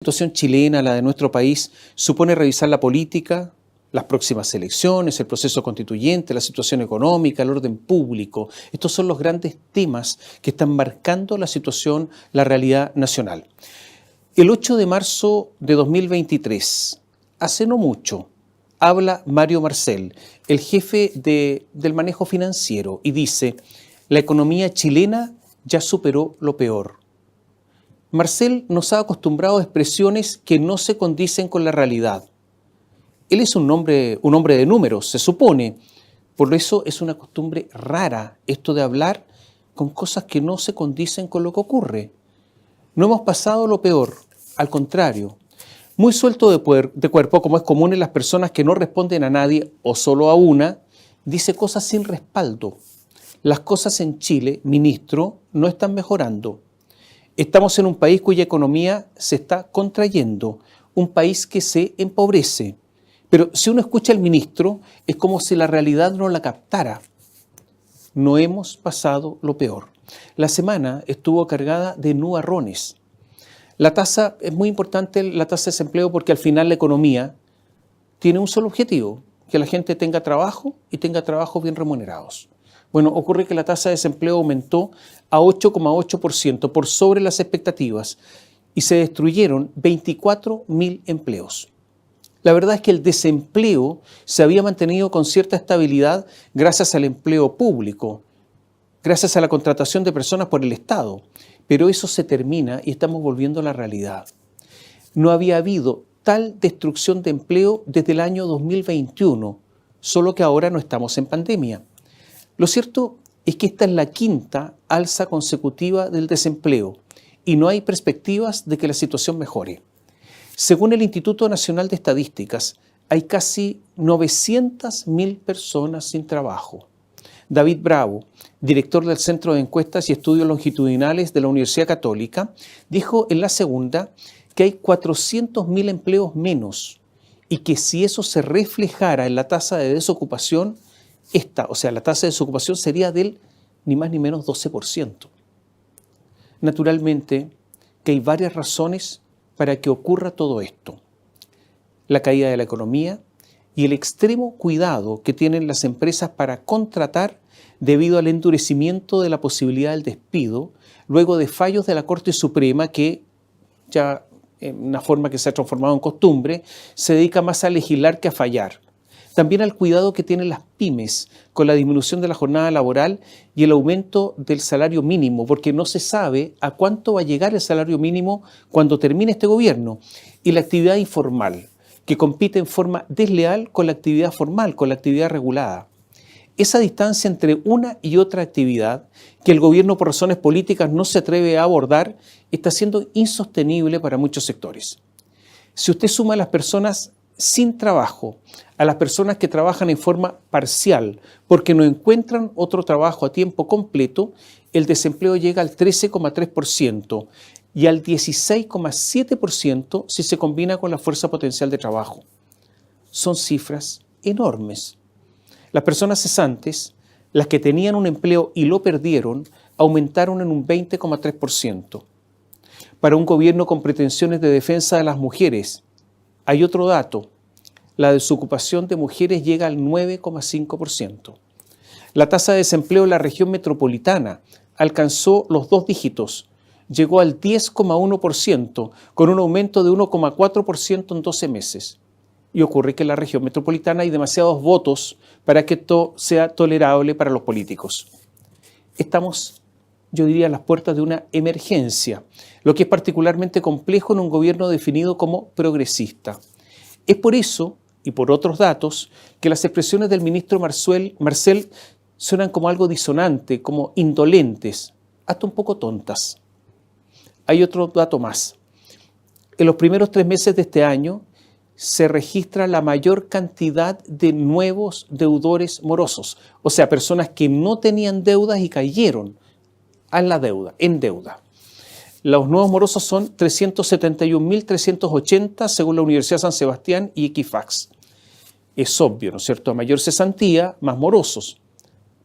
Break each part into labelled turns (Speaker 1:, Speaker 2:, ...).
Speaker 1: situación chilena, la de nuestro país, supone revisar la política, las próximas elecciones, el proceso constituyente, la situación económica, el orden público. Estos son los grandes temas que están marcando la situación, la realidad nacional. El 8 de marzo de 2023, hace no mucho, habla Mario Marcel, el jefe del manejo financiero, y dice: la economía chilena ya superó lo peor. Marcel nos ha acostumbrado a expresiones que no se condicen con la realidad. Él es un hombre de números, se supone. Por eso es una costumbre rara esto de hablar con cosas que no se condicen con lo que ocurre. No hemos pasado lo peor, al contrario. Muy suelto de cuerpo, como es común en las personas que no responden a nadie o solo a una, dice cosas sin respaldo. Las cosas en Chile, ministro, no están mejorando. Estamos en un país cuya economía se está contrayendo, un país que se empobrece. Pero si uno escucha al ministro, es como si la realidad no la captara. No hemos pasado lo peor. La semana estuvo cargada de nubarrones. La tasa, es muy importante la tasa de desempleo porque al final la economía tiene un solo objetivo: que la gente tenga trabajo y tenga trabajos bien remunerados. Bueno, ocurre que la tasa de desempleo aumentó a 8,8% por sobre las expectativas y se destruyeron 24.000 empleos. La verdad es que el desempleo se había mantenido con cierta estabilidad gracias al empleo público, gracias a la contratación de personas por el Estado, pero eso se termina y estamos volviendo a la realidad. No había habido tal destrucción de empleo desde el año 2021, solo que ahora no estamos en pandemia. Lo cierto es que esta es la quinta alza consecutiva del desempleo y no hay perspectivas de que la situación mejore. Según el Instituto Nacional de Estadísticas, hay casi 900.000 personas sin trabajo. David Bravo, director del Centro de Encuestas y Estudios Longitudinales de la Universidad Católica, dijo en la segunda que hay 400.000 empleos menos y que si eso se reflejara en la tasa de desocupación, la tasa de desocupación sería del ni más ni menos 12%. Naturalmente que hay varias razones para que ocurra todo esto. La caída de la economía y el extremo cuidado que tienen las empresas para contratar debido al endurecimiento de la posibilidad del despido, luego de fallos de la Corte Suprema que, ya en una forma que se ha transformado en costumbre, se dedica más a legislar que a fallar. También al cuidado que tienen las pymes con la disminución de la jornada laboral y el aumento del salario mínimo, porque no se sabe a cuánto va a llegar el salario mínimo cuando termine este gobierno. Y la actividad informal, que compite en forma desleal con la actividad formal, con la actividad regulada. Esa distancia entre una y otra actividad, que el gobierno por razones políticas no se atreve a abordar, está siendo insostenible para muchos sectores. Si usted suma a las personas sin trabajo, a las personas que trabajan en forma parcial porque no encuentran otro trabajo a tiempo completo, el desempleo llega al 13,3% y al 16,7% si se combina con la fuerza potencial de trabajo. Son cifras enormes. Las personas cesantes, las que tenían un empleo y lo perdieron, aumentaron en un 20,3%. Para un gobierno con pretensiones de defensa de las mujeres, hay otro dato: la desocupación de mujeres llega al 9,5%. La tasa de desempleo en la región metropolitana alcanzó los 2 dígitos, llegó al 10,1%, con un aumento de 1,4% en 12 meses. Y ocurre que en la región metropolitana hay demasiados votos para que esto sea tolerable para los políticos. Estamos, yo diría, a las puertas de una emergencia, lo que es particularmente complejo en un gobierno definido como progresista. Es por eso, y por otros datos, que las expresiones del ministro Marcel suenan como algo disonante, como indolentes, hasta un poco tontas. Hay otro dato más. En los primeros 3 meses de este año se registra la mayor cantidad de nuevos deudores morosos, o sea, personas que no tenían deudas y cayeron en deuda. Los nuevos morosos son 371.380 según la Universidad San Sebastián y Equifax. Es obvio, ¿no es cierto? A mayor cesantía, más morosos.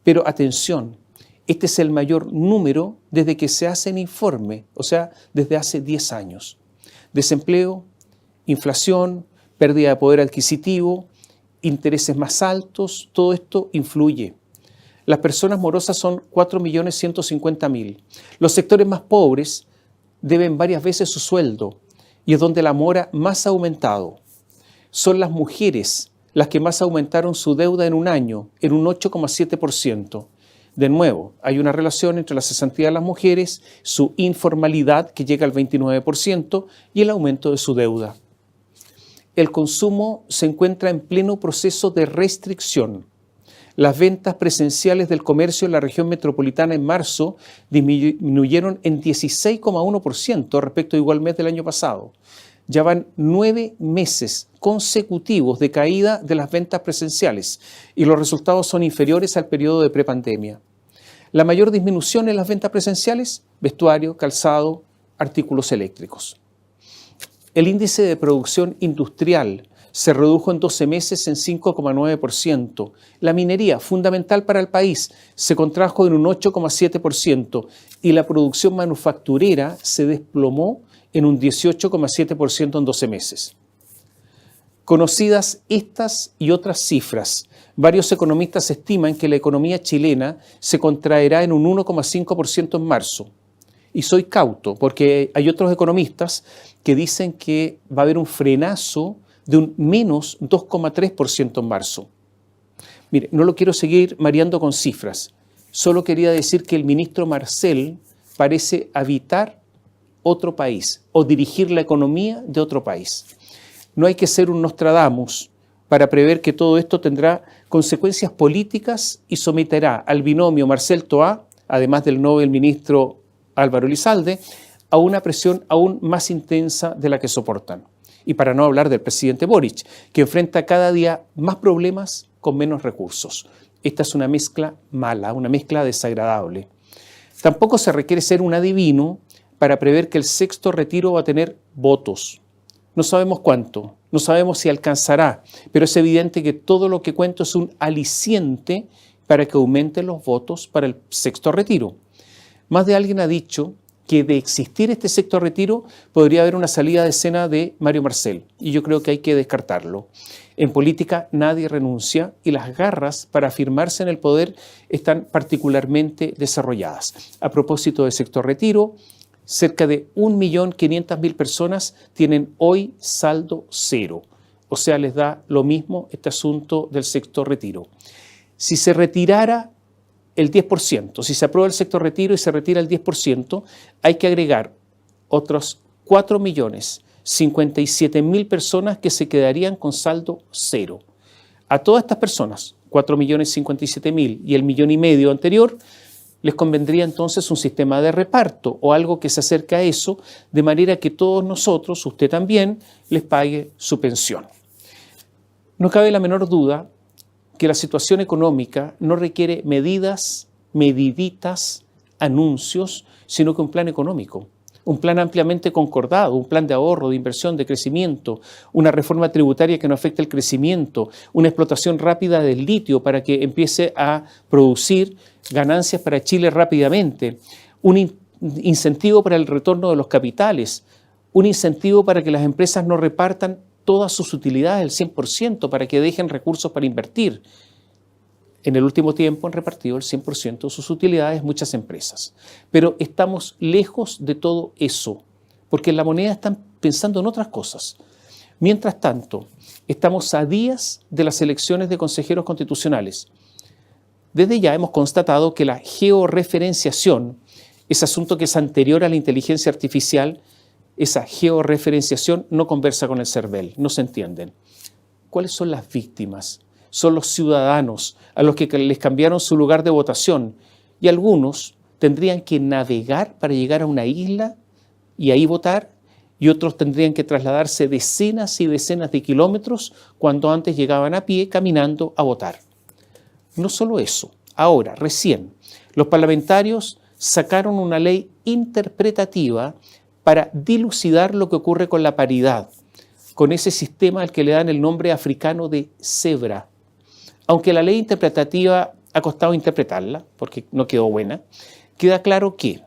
Speaker 1: Pero atención, este es el mayor número desde que se hace el informe, o sea, desde hace 10 años. Desempleo, inflación, pérdida de poder adquisitivo, intereses más altos, todo esto influye. Las personas morosas son 4.150.000. Los sectores más pobres deben varias veces su sueldo y es donde la mora más ha aumentado. Son las mujeres las que más aumentaron su deuda en un año, en un 8,7%. De nuevo, hay una relación entre la cesantía de las mujeres, su informalidad, que llega al 29%, y el aumento de su deuda. El consumo se encuentra en pleno proceso de restricción. Las ventas presenciales del comercio en la región metropolitana en marzo disminuyeron en 16,1% respecto al igual mes del año pasado. Ya van 9 meses consecutivos de caída de las ventas presenciales y los resultados son inferiores al periodo de prepandemia. La mayor disminución en las ventas presenciales, vestuario, calzado, artículos eléctricos. El índice de producción industrial se redujo en 12 meses en 5,9%. La minería, fundamental para el país, se contrajo en un 8,7% y la producción manufacturera se desplomó en un 18,7% en 12 meses. Conocidas estas y otras cifras, varios economistas estiman que la economía chilena se contraerá en un 1,5% en marzo. Y soy cauto, porque hay otros economistas que dicen que va a haber un frenazo de un menos 2,3% en marzo. Mire, no lo quiero seguir mareando con cifras, solo quería decir que el ministro Marcel parece habitar otro país o dirigir la economía de otro país. No hay que ser un Nostradamus para prever que todo esto tendrá consecuencias políticas y someterá al binomio Marcel-Toá, además del Nobel ministro Álvaro Elizalde, a una presión aún más intensa de la que soportan. Y para no hablar del presidente Boric, que enfrenta cada día más problemas con menos recursos. Esta es una mezcla mala, una mezcla desagradable. Tampoco se requiere ser un adivino para prever que el sexto retiro va a tener votos. No sabemos cuánto, no sabemos si alcanzará, pero es evidente que todo lo que cuento es un aliciente para que aumenten los votos para el sexto retiro. Más de alguien ha dicho que de existir este sexto retiro podría haber una salida de escena de Mario Marcel, y yo creo que hay que descartarlo. En política nadie renuncia y las garras para afirmarse en el poder están particularmente desarrolladas. A propósito del sexto retiro, cerca de 1.500.000 personas tienen hoy saldo cero, o sea, les da lo mismo este asunto del sexto retiro. Si se retirara el 10%, si se aprueba el sexto retiro y se retira el 10%, hay que agregar otros 4.057.000 personas que se quedarían con saldo cero. A todas estas personas, 4.057.000 y el 1,5 millones anterior, les convendría entonces un sistema de reparto o algo que se acerque a eso, de manera que todos nosotros, usted también, les pague su pensión. No cabe la menor duda que la situación económica no requiere medidas, mediditas, anuncios, sino que un plan económico, un plan ampliamente concordado, un plan de ahorro, de inversión, de crecimiento, una reforma tributaria que no afecte el crecimiento, una explotación rápida del litio para que empiece a producir ganancias para Chile rápidamente, un incentivo para el retorno de los capitales, un incentivo para que las empresas no repartan todas sus utilidades, el 100%, para que dejen recursos para invertir. En el último tiempo han repartido el 100% de sus utilidades muchas empresas. Pero estamos lejos de todo eso, porque en la moneda están pensando en otras cosas. Mientras tanto, estamos a días de las elecciones de consejeros constitucionales. Desde ya hemos constatado que la georreferenciación, ese asunto que es anterior a la inteligencia artificial, esa georreferenciación no conversa con el CERVEL, no se entienden. ¿Cuáles son las víctimas? Son los ciudadanos a los que les cambiaron su lugar de votación y algunos tendrían que navegar para llegar a una isla y ahí votar y otros tendrían que trasladarse decenas y decenas de kilómetros cuando antes llegaban a pie caminando a votar. No solo eso, ahora, recién, los parlamentarios sacaron una ley interpretativa para dilucidar lo que ocurre con la paridad, con ese sistema al que le dan el nombre africano de cebra. Aunque la ley interpretativa ha costado interpretarla, porque no quedó buena, queda claro que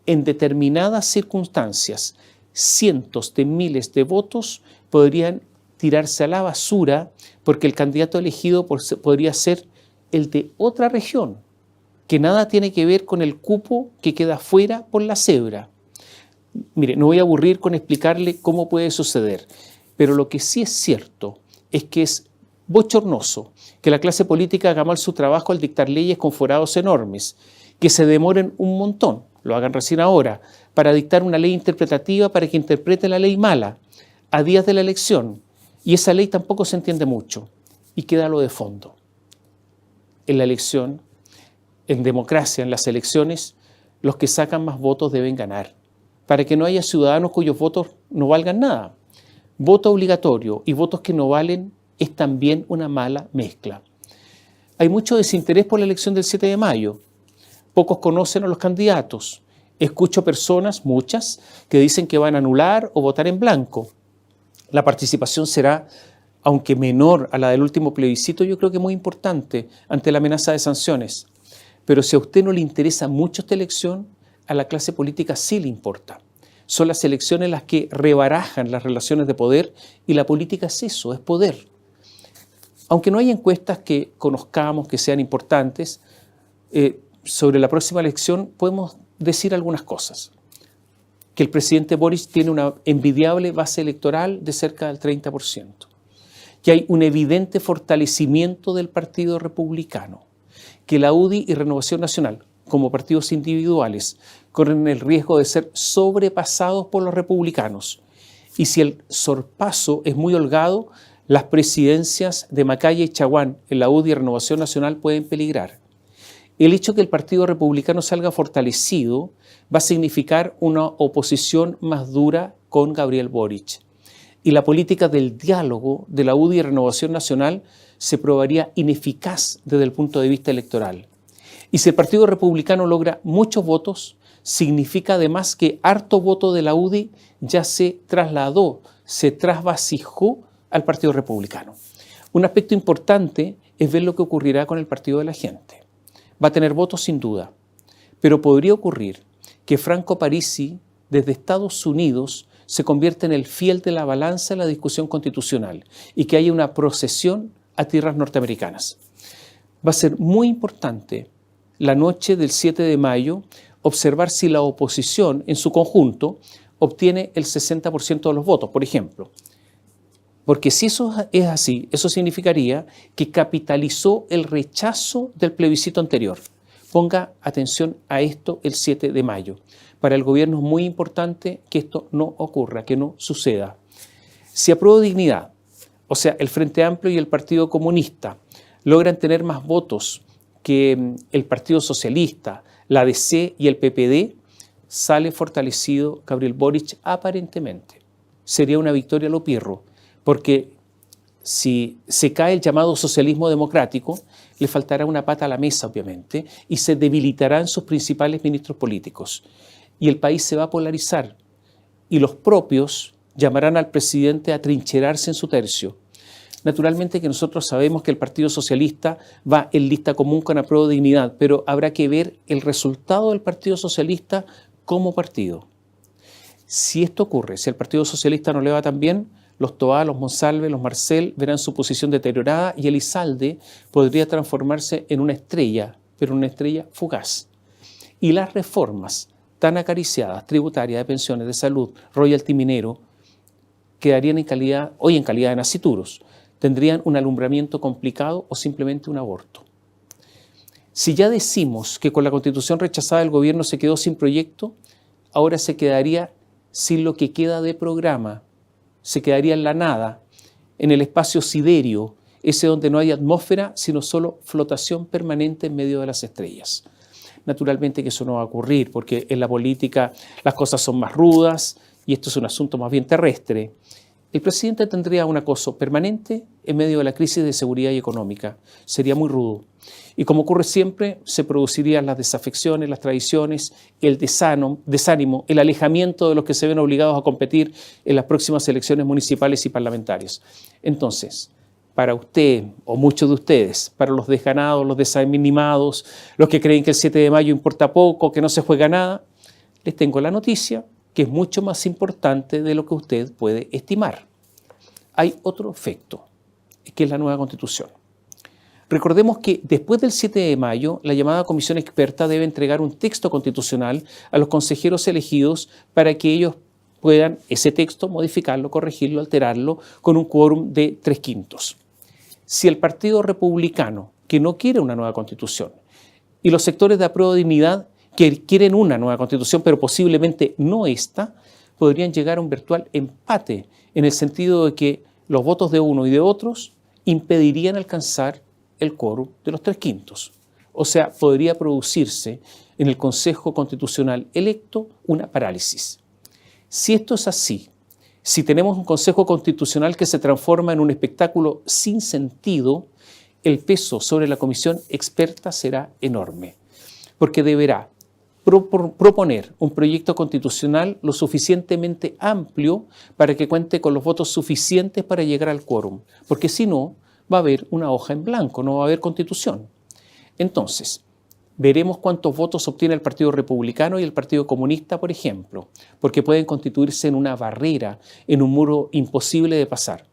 Speaker 1: en determinadas circunstancias cientos de miles de votos podrían tirarse a la basura porque el candidato elegido podría ser el de otra región, que nada tiene que ver con el cupo que queda fuera por la cebra. Mire, no voy a aburrir con explicarle cómo puede suceder, pero lo que sí es cierto es que es bochornoso que la clase política haga mal su trabajo al dictar leyes con forados enormes, que se demoren un montón, lo hagan recién ahora, para dictar una ley interpretativa para que interprete la ley mala, a días de la elección, y esa ley tampoco se entiende mucho, y queda lo de fondo. En la elección, en democracia, en las elecciones, los que sacan más votos deben ganar, para que no haya ciudadanos cuyos votos no valgan nada. Voto obligatorio y votos que no valen es también una mala mezcla. Hay mucho desinterés por la elección del 7 de mayo. Pocos conocen a los candidatos. Escucho personas, muchas, que dicen que van a anular o votar en blanco. La participación será, aunque menor a la del último plebiscito, yo creo que muy importante ante la amenaza de sanciones. Pero si a usted no le interesa mucho esta elección, a la clase política sí le importa. Son las elecciones las que rebarajan las relaciones de poder y la política es eso, es poder. Aunque no hay encuestas que conozcamos que sean importantes, sobre la próxima elección podemos decir algunas cosas. Que el presidente Boric tiene una envidiable base electoral de cerca del 30%. Que hay un evidente fortalecimiento del Partido Republicano. Que la UDI y Renovación Nacional, como partidos individuales, corren el riesgo de ser sobrepasados por los republicanos. Y si el sorpaso es muy holgado, las presidencias de Macaya y Chaguán en la UDI y Renovación Nacional pueden peligrar. El hecho de que el Partido Republicano salga fortalecido va a significar una oposición más dura con Gabriel Boric. Y la política del diálogo de la UDI y Renovación Nacional se probaría ineficaz desde el punto de vista electoral. Y si el Partido Republicano logra muchos votos, significa además que harto voto de la UDI ya se trasladó, se trasvasijó al Partido Republicano. Un aspecto importante es ver lo que ocurrirá con el Partido de la Gente. Va a tener votos sin duda, pero podría ocurrir que Franco Parisi, desde Estados Unidos, se convierta en el fiel de la balanza en la discusión constitucional y que haya una procesión a tierras norteamericanas. Va a ser muy importante la noche del 7 de mayo observar si la oposición en su conjunto obtiene el 60% de los votos, por ejemplo. Porque si eso es así, eso significaría que capitalizó el rechazo del plebiscito anterior. Ponga atención a esto el 7 de mayo. Para el gobierno es muy importante que esto no ocurra, que no suceda. Si Apruebo Dignidad, o sea, el Frente Amplio y el Partido Comunista, logran tener más votos que el Partido Socialista, la DC y el PPD, sale fortalecido Gabriel Boric aparentemente. Sería una victoria a lo Pirro, porque si se cae el llamado socialismo democrático, le faltará una pata a la mesa, obviamente, y se debilitarán sus principales ministros políticos. Y el país se va a polarizar, y los propios llamarán al presidente a trincherarse en su tercio. Naturalmente que nosotros sabemos que el Partido Socialista va en lista común con Apruebo Dignidad, pero habrá que ver el resultado del Partido Socialista como partido. Si esto ocurre, si al Partido Socialista no le va tan bien, los Toá, los Monsalve, los Marcel verán su posición deteriorada y Elizalde podría transformarse en una estrella, pero una estrella fugaz. Y las reformas tan acariciadas, tributarias, de pensiones, de salud, royalty minero, quedarían hoy en calidad de nasciturus. Tendrían un alumbramiento complicado o simplemente un aborto. Si ya decimos que con la Constitución rechazada el gobierno se quedó sin proyecto, ahora se quedaría sin lo que queda de programa, se quedaría en la nada, en el espacio siderio, ese donde no hay atmósfera, sino solo flotación permanente en medio de las estrellas. Naturalmente que eso no va a ocurrir, porque en la política las cosas son más rudas y esto es un asunto más bien terrestre. El presidente tendría un acoso permanente en medio de la crisis de seguridad y económica. Sería muy rudo. Y como ocurre siempre, se producirían las desafecciones, las traiciones, el desánimo, el alejamiento de los que se ven obligados a competir en las próximas elecciones municipales y parlamentarias. Entonces, para usted o muchos de ustedes, para los desganados, los desanimados, los que creen que el 7 de mayo importa poco, que no se juega nada, les tengo la noticia que es mucho más importante de lo que usted puede estimar. Hay otro efecto, que es la nueva Constitución. Recordemos que después del 7 de mayo, la llamada comisión experta debe entregar un texto constitucional a los consejeros elegidos para que ellos puedan ese texto modificarlo, corregirlo, alterarlo con un quórum de 3/5. Si el Partido Republicano, que no quiere una nueva Constitución, y los sectores de Apruebo Dignidad, que quieren una nueva Constitución, pero posiblemente no esta, podrían llegar a un virtual empate, en el sentido de que los votos de uno y de otros impedirían alcanzar el quórum de los 3/5. O sea, podría producirse en el Consejo Constitucional electo una parálisis. Si esto es así, si tenemos un Consejo Constitucional que se transforma en un espectáculo sin sentido, el peso sobre la comisión experta será enorme, porque deberá proponer un proyecto constitucional lo suficientemente amplio para que cuente con los votos suficientes para llegar al quórum, porque si no, va a haber una hoja en blanco, no va a haber constitución. Entonces, veremos cuántos votos obtiene el Partido Republicano y el Partido Comunista, por ejemplo, porque pueden constituirse en una barrera, en un muro imposible de pasar.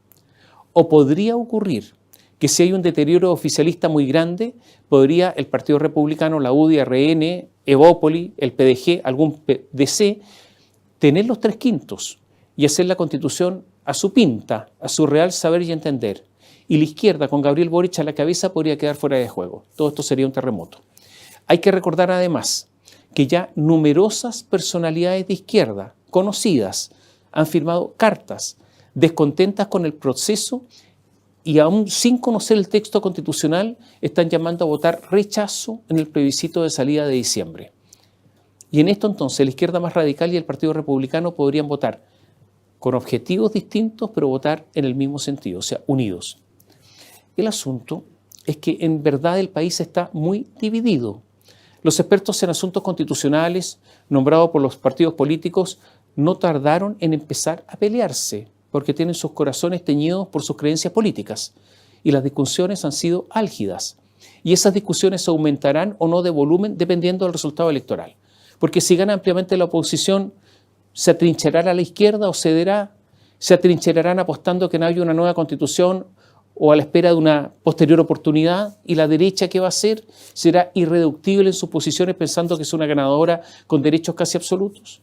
Speaker 1: O podría ocurrir que si hay un deterioro oficialista muy grande, podría el Partido Republicano, la UDI, RN, Evópoli, el PDG, algún PDC, tener los 3/5 y hacer la Constitución a su pinta, a su real saber y entender. Y la izquierda, con Gabriel Boric a la cabeza, podría quedar fuera de juego. Todo esto sería un terremoto. Hay que recordar además que ya numerosas personalidades de izquierda conocidas han firmado cartas descontentas con el proceso y aún sin conocer el texto constitucional están llamando a votar rechazo en el plebiscito de salida de diciembre. Y en esto entonces la izquierda más radical y el Partido Republicano podrían votar con objetivos distintos, pero votar en el mismo sentido, o sea, unidos. El asunto es que en verdad el país está muy dividido. Los expertos en asuntos constitucionales, nombrados por los partidos políticos, no tardaron en empezar a pelearse, porque tienen sus corazones teñidos por sus creencias políticas. Y las discusiones han sido álgidas. Y esas discusiones aumentarán o no de volumen dependiendo del resultado electoral. Porque si gana ampliamente la oposición, ¿se atrincherará a la izquierda o cederá? ¿Se atrincherarán apostando que no haya una nueva constitución o a la espera de una posterior oportunidad? ¿Y la derecha qué va a hacer? ¿Será irreductible en sus posiciones pensando que es una ganadora con derechos casi absolutos?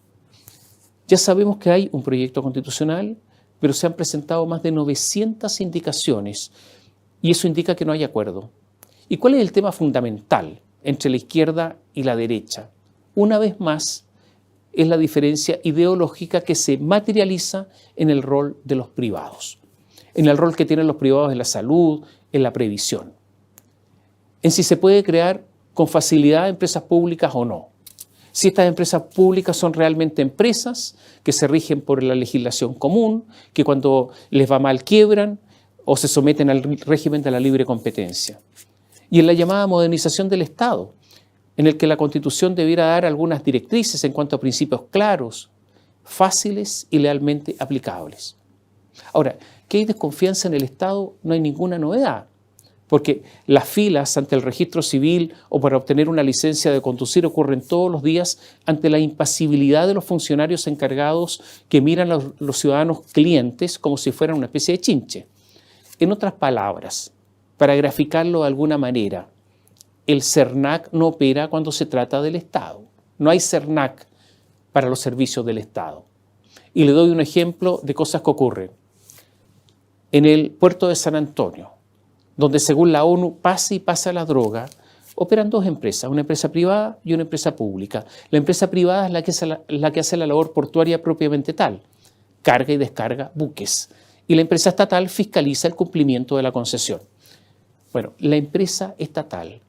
Speaker 1: Ya sabemos que hay un proyecto constitucional, pero se han presentado más de 900 indicaciones y eso indica que no hay acuerdo. ¿Y cuál es el tema fundamental entre la izquierda y la derecha? Una vez más, es la diferencia ideológica que se materializa en el rol de los privados, en el rol que tienen los privados en la salud, en la previsión, en si se puede crear con facilidad empresas públicas o no, si estas empresas públicas son realmente empresas que se rigen por la legislación común, que cuando les va mal quiebran o se someten al régimen de la libre competencia. Y en la llamada modernización del Estado, en el que la Constitución debiera dar algunas directrices en cuanto a principios claros, fáciles y lealmente aplicables. Ahora, que hay desconfianza en el Estado no hay ninguna novedad, porque las filas ante el registro civil o para obtener una licencia de conducir ocurren todos los días ante la impasibilidad de los funcionarios encargados que miran a los ciudadanos clientes como si fueran una especie de chinche. En otras palabras, para graficarlo de alguna manera, el CERNAC no opera cuando se trata del Estado. No hay CERNAC para los servicios del Estado. Y le doy un ejemplo de cosas que ocurren. En el puerto de San Antonio, donde según la ONU pasa y pasa la droga, operan dos empresas, una empresa privada y una empresa pública. La empresa privada es la que hace la labor portuaria propiamente tal, carga y descarga buques. Y la empresa estatal fiscaliza el cumplimiento de la concesión. Bueno, la empresa estatal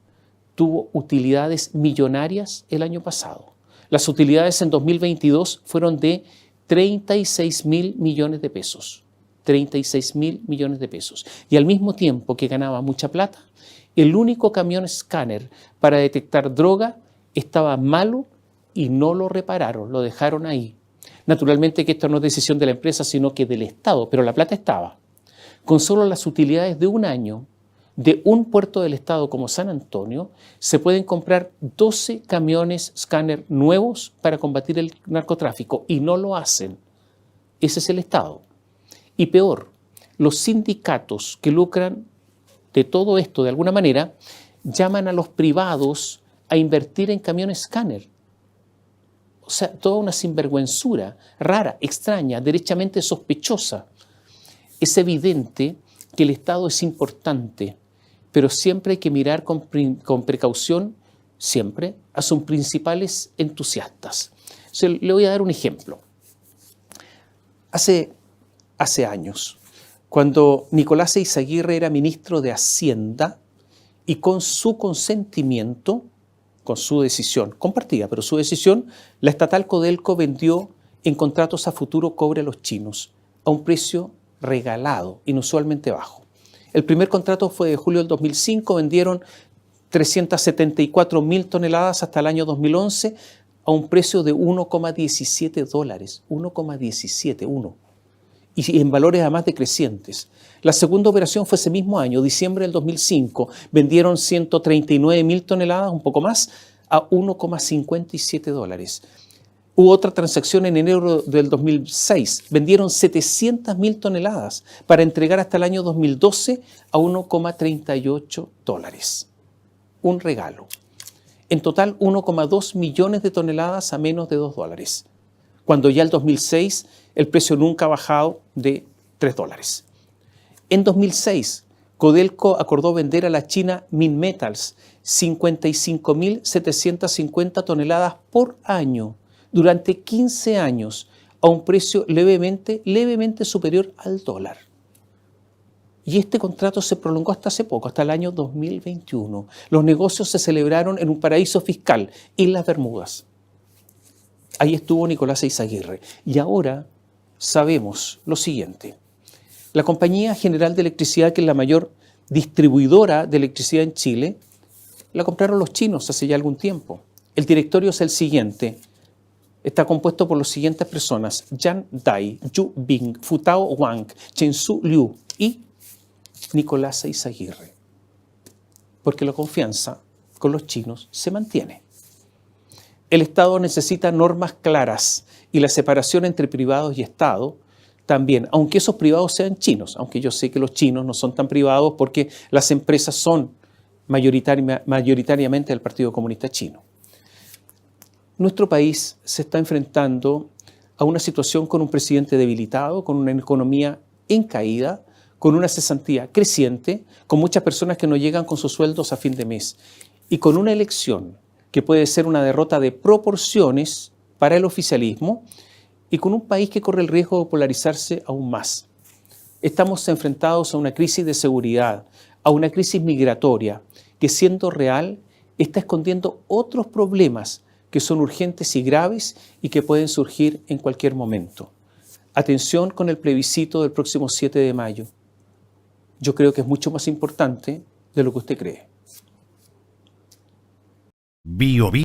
Speaker 1: tuvo utilidades millonarias el año pasado. Las utilidades en 2022 fueron de 36.000 millones de pesos. 36.000 millones de pesos. Y al mismo tiempo que ganaba mucha plata, el único camión escáner para detectar droga estaba malo y no lo repararon, lo dejaron ahí. Naturalmente que esto no es decisión de la empresa, sino que del Estado, pero la plata estaba. Con solo las utilidades de un año, de un puerto del estado como San Antonio se pueden comprar 12 camiones escáner nuevos para combatir el narcotráfico y no lo hacen. Ese es el Estado. Y peor, los sindicatos que lucran de todo esto de alguna manera llaman a los privados a invertir en camiones escáner. O sea, toda una sinvergüenzura rara, extraña, derechamente sospechosa. Es evidente que el Estado es importante, pero siempre hay que mirar con precaución, siempre, a sus principales entusiastas. Le voy a dar un ejemplo. Hace años, cuando Nicolás Eyzaguirre era ministro de Hacienda y con su consentimiento, con su decisión, compartida, pero su decisión, la estatal Codelco vendió en contratos a futuro cobre a los chinos a un precio regalado, inusualmente bajo. El primer contrato fue de julio del 2005, vendieron 374.000 toneladas hasta el año 2011 a un precio de $1,17, 1,17, 1. Y en valores además decrecientes. La segunda operación fue ese mismo año, diciembre del 2005, vendieron 139.000 toneladas, un poco más, a $1,57. Hubo otra transacción en enero del 2006, vendieron 700.000 toneladas para entregar hasta el año 2012 a $1,38. Un regalo. En total, 1,2 millones de toneladas a menos de $2, cuando ya el 2006 el precio nunca ha bajado de $3. En 2006, Codelco acordó vender a la China Minmetals 55.750 toneladas por año durante 15 años a un precio levemente superior al dólar. Y este contrato se prolongó hasta hace poco, hasta el año 2021. Los negocios se celebraron en un paraíso fiscal, Islas Bermudas. Ahí estuvo Nicolás Eyzaguirre. Y ahora sabemos lo siguiente. La Compañía General de Electricidad, que es la mayor distribuidora de electricidad en Chile, la compraron los chinos hace ya algún tiempo. El directorio es el siguiente. Está compuesto por las siguientes personas: Yan Dai, Yu Bing, Futao Wang, Chensu Liu y Nicolás Eyzaguirre. Porque la confianza con los chinos se mantiene. El Estado necesita normas claras y la separación entre privados y Estado también, aunque esos privados sean chinos, aunque yo sé que los chinos no son tan privados porque las empresas son mayoritariamente del Partido Comunista Chino. Nuestro país se está enfrentando a una situación con un presidente debilitado, con una economía en caída, con una cesantía creciente, con muchas personas que no llegan con sus sueldos a fin de mes y con una elección que puede ser una derrota de proporciones para el oficialismo y con un país que corre el riesgo de polarizarse aún más. Estamos enfrentados a una crisis de seguridad, a una crisis migratoria que, siendo real, está escondiendo otros problemas que son urgentes y graves y que pueden surgir en cualquier momento. Atención con el plebiscito del próximo 7 de mayo. Yo creo que es mucho más importante de lo que usted cree.